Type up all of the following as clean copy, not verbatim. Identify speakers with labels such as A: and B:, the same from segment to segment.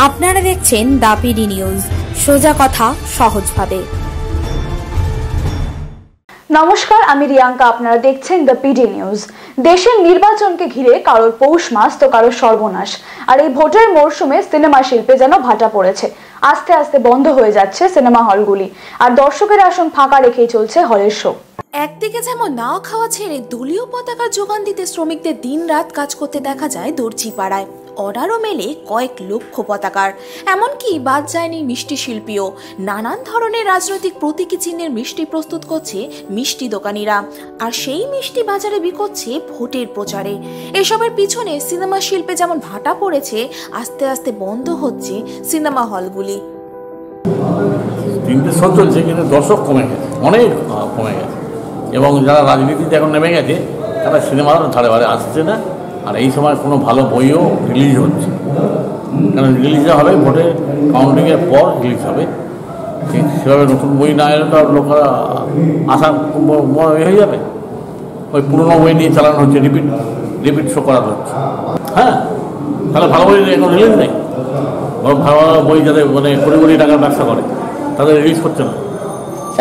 A: আপনারা দেখছেন the PD news, সোজা কথা সহজভাবে।
B: নমস্কার, আমি রিয়াঙ্কা। আপনারা দেখছেন দ্য পিডি নিউজ। দেশের নির্বাচনকে ঘিরে কারোর পৌষ মাস তো কারোর সর্বনাশ। আর এই ভোটের মরশুমে সিনেমা শিল্পে যেন ভাটা পড়েছে। আস্তে আস্তে বন্ধ হয়ে যাচ্ছে সিনেমা হলগুলি, আর দর্শকের আসন ফাঁকা রেখেই চলছে হলের শো।
C: একদিকে যেমন না খাওয়া ছেড়ে দলীয় পতাকার যোগান দিতে শ্রমিকদের দিনরাত কাজ করতে দেখা যায় দর্জি পাড়ায়। অর্ডারও মেলে কয়েক লক্ষ পতাকার। এমনকি বাদ যায়নি মিষ্টি শিল্পীও। নানান ধরনের রাজনৈতিক প্রতীকী চিহ্নের মিষ্টি প্রস্তুত করছে মিষ্টি দোকানিরা, আর সেই মিষ্টি বাজারে বিকোচ্ছে ভোটের প্রচারে। এসবের পিছনে সিনেমা শিল্পে যেমন ভাটা পড়েছে, আস্তে আস্তে বন্ধ হচ্ছে সিনেমা হলগুলি।
D: তিনটে শো চলছে, কিন্তু দর্শক কমে গেছে, অনেক কমে গেছে। এবং যারা রাজনীতিতে এখন নেমে গেছে তারা সিনেমার ধারে ধারে আসছে না। আর এই সময় কোনো ভালো বইও রিলিজ হচ্ছে, কারণ রিলিজ হবে ভোটের কাউন্টিংয়ের পর রিলিজ হবে। সেভাবে নতুন বই না এলে তো লোকেরা আশা হয়ে যাবে। ওই পুরোনো বই নিয়ে চালানো হচ্ছে, রিপিট শো করানো হচ্ছে। হ্যাঁ, তাহলে ভালো বই এখন রিলিজ নেই। ভালো ভালো বই যাদের মানে কোটি কোটি টাকার ব্যবসা করে তাদের রিলিজ করছে না।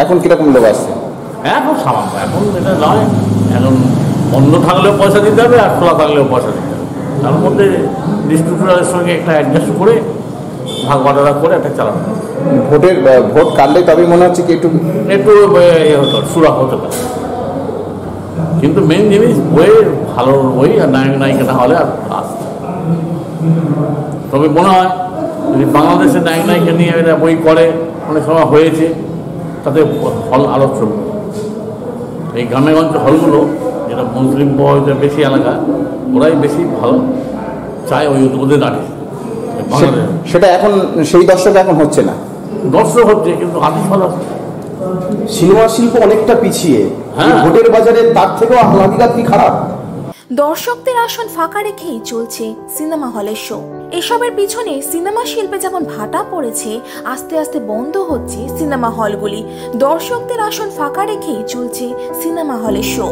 E: এখন কীরকম লোক আসছে?
D: এখন সামান্য, এখন এটা নয়। এখন বন্ধ থাকলেও পয়সা দিতে হবে, আর খোলা থাকলেও পয়সা দিতে হবে। তার মধ্যে ডিস্ট্রিবিউটরের সঙ্গে একটা অ্যাডজাস্ট করে ভাগ বাটোয়ারা করে একটা চালানো।
E: ভোট কাটলে তবে মনে হচ্ছে কি একটু
D: হতো, সুরাহ হতে পারে। কিন্তু মেন জিনিস বইয়ের ভালো বই আর নায়ক নায়িকাটা হলে আর আসছে। তবে মনে হয় যদি বাংলাদেশের নায়ক নায়িকা নিয়ে এরা বই করে, অনেক সময় হয়েছে, তাতে হল আরও চলবে। এই গ্রামেগঞ্জ হলগুলো, যেটা মুসলিম বয়সের বেশি এলাকা, ওরাই বেশি ভালো চায় ওই ওদের দাঁড়িয়ে।
E: সেটা এখন সেই দর্শক এখন হচ্ছে না।
D: দর্শক হচ্ছে, কিন্তু আর্টিস্ট ভালো হচ্ছে।
E: সিনেমা শিল্প অনেকটা পিছিয়ে, ভোটের বাজারে তার থেকেও আহ্লাদিকাত্রী খারাপ।
C: দর্শকদের আসন ফাঁকা রেখেই চলছে সিনেমা হলের শো। এসবের পিছনে সিনেমা শিল্পে যেমন ভাটা পড়েছে, আস্তে আস্তে বন্ধ হচ্ছে সিনেমা হলগুলি। দর্শকদের আসন ফাঁকা রেখেই চলছে সিনেমা হলের শো।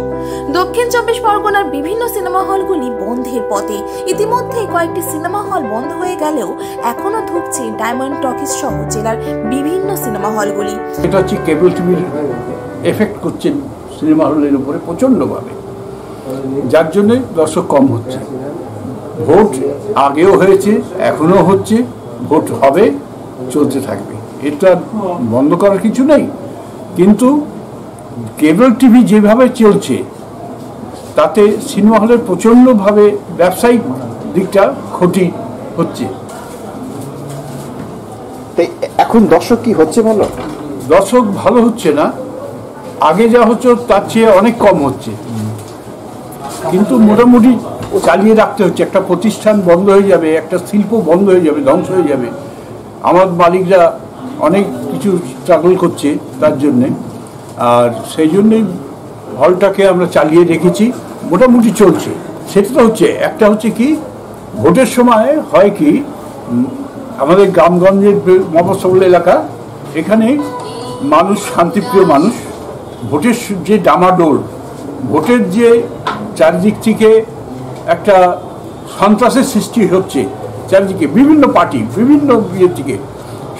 C: দক্ষিণ 24 পরগনার বিভিন্ন সিনেমা হলগুলি বন্ধের পথে। ইতিমধ্যে কয়েকটি সিনেমা হল বন্ধ হয়ে গেলেও এখনো ঢুকছে ডায়মন্ড টকিজ সহ জেলার বিভিন্ন সিনেমা হলগুলি।
F: এটা হচ্ছে কেবল টিভির এফেক্ট করছে সিনেমা হলের উপরে প্রচণ্ডভাবে, যার জন্যে দর্শক কম হচ্ছে। ভোট আগেও হয়েছে, এখনো হচ্ছে, ভোট হবে, চলতে থাকবে। এটা বন্ধ করার কিছু নেই। কিন্তু কেবল টিভি যেভাবে চলছে তাতে সিনেমা হলের প্রচণ্ডভাবে ব্যবসায়িক দিকটা ক্ষতি হচ্ছে।
E: এখন দর্শক কি হচ্ছে ভালো?
F: দর্শক ভালো হচ্ছে না, আগে যা হচ্ছে তার চেয়ে অনেক কম হচ্ছে। কিন্তু মোটামুটি চালিয়ে রাখতে হচ্ছে। একটা প্রতিষ্ঠান বন্ধ হয়ে যাবে, একটা শিল্প বন্ধ হয়ে যাবে, ধ্বংস হয়ে যাবে। আমার মালিকরা অনেক কিছু স্ট্রাগল করছে তার জন্যে, আর সেই জন্যেই হলটাকে আমরা চালিয়ে রেখেছি, মোটামুটি চলছে। সেটা হচ্ছে একটা হচ্ছে কি, ভোটের সময় হয় কি, আমাদের গ্রামগঞ্জের মফস্বল এলাকা, এখানে মানুষ শান্তিপ্রিয় মানুষ। ভোটের যে ডামাডোল, ভোটের যে চারদিক থেকে একটা সন্ত্রাসের সৃষ্টি হচ্ছে, চারদিকে বিভিন্ন পার্টি বিভিন্ন ইয়ে থেকে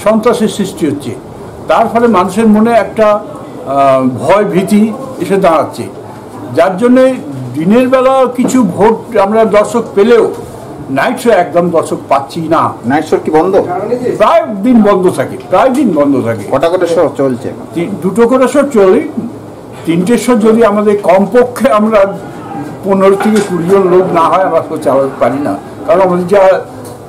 F: সন্ত্রাসের সৃষ্টি হচ্ছে, তার ফলে মানুষের মনে একটা ভয় ভীতি এসে দাঁড়াচ্ছে। যার জন্যে দিনের বেলা কিছু ভোট আমরা দর্শক পেলেও নাইট শো একদম দর্শক পাচ্ছি না।
E: নাইট শো কি বন্ধ?
F: প্রায় দিন বন্ধ থাকে, প্রায় দিন বন্ধ থাকে।
E: কটা করে শো চলছে?
F: দুটো করে শো চলে। তিনটে শো যদি আমাদের কমপক্ষে আমরা 15 থেকে 20 জন লোক না হয়, আমরা তো চালাতে পারি না। কারণ আমাদের যা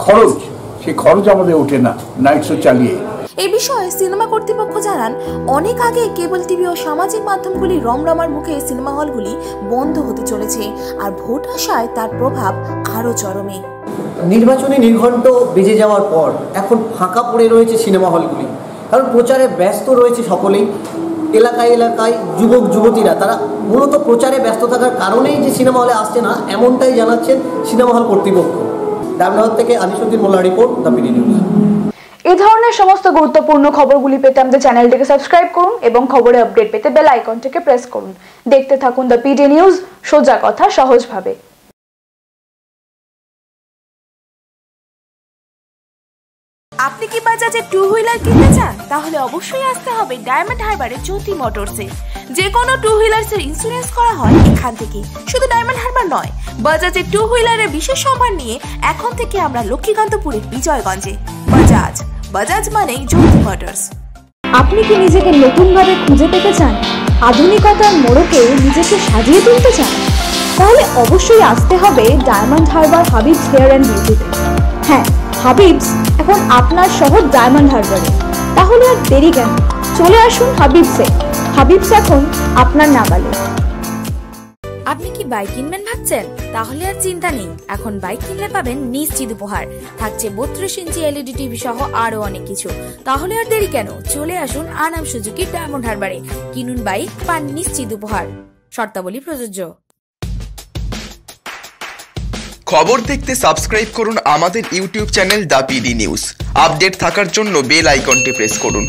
F: খরচ, সেই খরচ আমাদের ওঠে না নাইট শো চালিয়ে।
C: এ বিষয়ে সিনেমা কর্তৃপক্ষ জানান, অনেক আগে কেবল টিভি ও সামাজিক মাধ্যমগুলি রমরমার মুখে সিনেমা হলগুলি বন্ধ হতে চলেছে, আর ভোট আসায় তার প্রভাব আরও চরমে।
G: নির্বাচনী নির্ঘণ্ট বেজে যাওয়ার পর এখন ফাঁকা পড়ে রয়েছে সিনেমা হলগুলি, কারণ প্রচারে ব্যস্ত রয়েছে সকলেই। এলাকায় এলাকায় যুবক যুবতীরা তারা মূলত প্রচারে ব্যস্ত থাকার কারণেই যে সিনেমা হলে আসছে না, এমনটাই জানাচ্ছেন সিনেমা হল কর্তৃপক্ষ। ডায়মন্ড থেকে আনিসুদ্দিন মোল্লা রিপোর্ট, দ্য পিডি নিউজ।
B: এই ধরনের সমস্ত গুরুত্বপূর্ণ খবরগুলি পেতে আমাদের চ্যানেলটিকে সাবস্ক্রাইব করুন এবং খবরের আপডেট পেতে বেল আইকনটিকে প্রেস করুন। দেখতে থাকুন দ্য পিডি নিউজ, সোজা কথা সহজভাবে।
C: আপনি কি বাজাজের 2 হুইলার কিনতে চান? তাহলে অবশ্যই আসতে হবে ডায়মন্ড হারবারের জ্যোতি মোটরসে। যে কোনো 2 হুইলার্সের ইন্স্যুরেন্স করা হয় এখান থেকে। শুধু ডায়মন্ড হারবার নয়, বাজাজের 2 হুইলারের বিশেষ সম্মান নিয়ে এখন থেকে আমরা লক্ষ্মীকান্তপুরের বিজয়গঞ্জে। বাজাজ মানেই জ্যোতি মোটরস।
B: আপনি কি নিজেকে নতুনভাবে খুঁজে পেতে চান? আধুনিকতার মোড়কে নিজেকে সাজিয়ে তুলতে চান? তাহলে অবশ্যই আসতে হবে Diamond Harbour Habib's hair and বিউটিতে। হ্যাঁ, হাবিবস এখন আপনার শহর ডায়মন্ড হারবারে। তাহলে আর দেরি কেন, চলে আসুন হাবিবসে। হাবিবস এখন আপনার নাগালে।
A: আপনি কি বাইক কিনবেন ভাবছেন? তাহলে আর চিন্তা নেই, এখন বাইক কিনলে পাবেন নিশ্চিত উপহার। থাকছে 32 ইঞ্চি এলইডি টিভি সহ আরো অনেক কিছু। তাহলে আর দেরি কেন, চলে আসুন আনাম সুজুকি ডায়মন্ড হারবারে। কিনুন বাইক, পান নিশ্চিত উপহার। শর্তাবলী প্রযোজ্য।
H: খবর দেখতে সাবস্ক্রাইব করুন আমাদের YouTube channel the PD news. Update থাকার জন্য বেল আইকনটি প্রেস করুন।